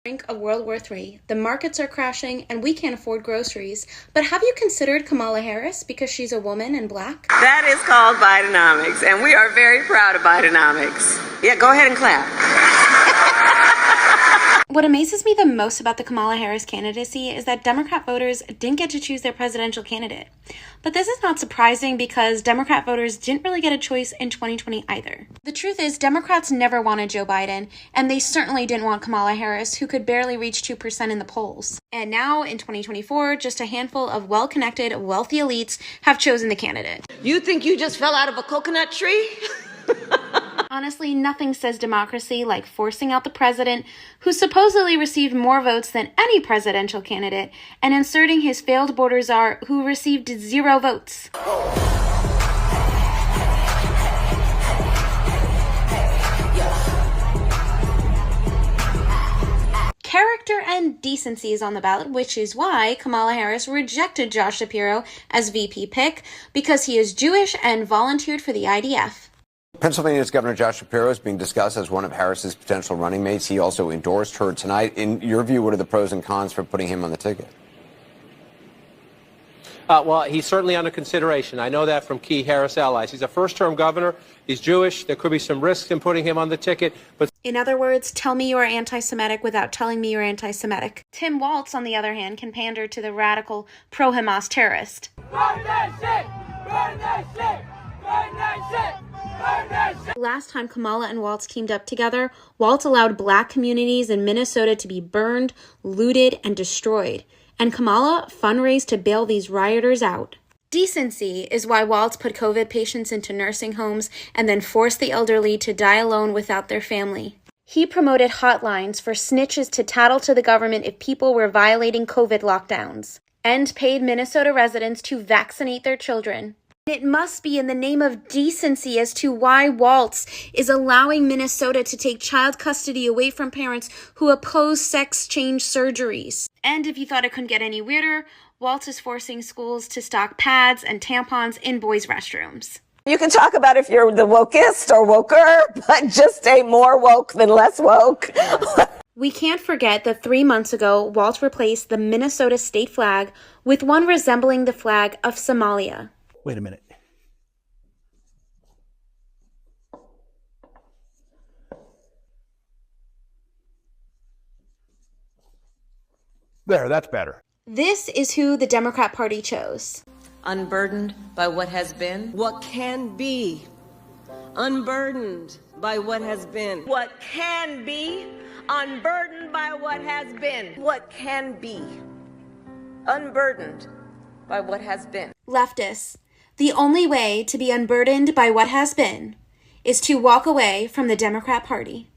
Brink of World War III. The markets are crashing and we can't afford groceries. But have you considered Kamala Harris because she's a woman and black? That is called Bidenomics, and we are very proud of Bidenomics. Yeah, go ahead and clap. What amazes me the most about the Kamala Harris candidacy is that Democrat voters didn't get to choose their presidential candidate. But this is not surprising because Democrat voters didn't really get a choice in 2020 either. The truth is, Democrats never wanted Joe Biden, and they certainly didn't want Kamala Harris, who could barely reach 2% in the polls. And now, in 2024, just a handful of well-connected, wealthy elites have chosen the candidate. You think you just fell out of a coconut tree? Honestly, nothing says democracy like forcing out the president, who supposedly received more votes than any presidential candidate, and inserting his failed border czar, who received 0 votes. Character and decency is on the ballot, which is why Kamala Harris rejected Josh Shapiro as VP pick, because he is Jewish and volunteered for the IDF. Pennsylvania's Governor Josh Shapiro is being discussed as one of Harris's potential running mates. He also endorsed her tonight. In your view, what are the pros and cons for putting him on the ticket? Well, he's certainly under consideration. I know that from key Harris allies. He's a first-term governor. He's Jewish. There could be some risks in putting him on the ticket. But in other words, tell me you're anti-Semitic without telling me you're anti-Semitic. Tim Walz, on the other hand, can pander to the radical pro-Hamas terrorist. Burn that shit! Burn that shit! Burn that shit! Last time Kamala and Walz teamed up together, Walz allowed black communities in Minnesota to be burned, looted, and destroyed. And Kamala fundraised to bail these rioters out. Decency is why Walz put COVID patients into nursing homes and then forced the elderly to die alone without their family. He promoted hotlines for snitches to tattle to the government if people were violating COVID lockdowns, and paid Minnesota residents to vaccinate their children. It must be in the name of decency as to why Walz is allowing Minnesota to take child custody away from parents who oppose sex change surgeries. And if you thought it couldn't get any weirder, Walz is forcing schools to stock pads and tampons in boys' restrooms. You can talk about if you're the wokest or woker, but just stay more woke than less woke. We can't forget that 3 months ago, Walz replaced the Minnesota state flag with one resembling the flag of Somalia. Wait a minute. There, that's better. This is who the Democrat Party chose. Unburdened by what has been, what can be. Unburdened by what has been. What can be. Unburdened by what has been. What can be. Unburdened by what has been. Leftists, the only way to be unburdened by what has been is to walk away from the Democrat Party.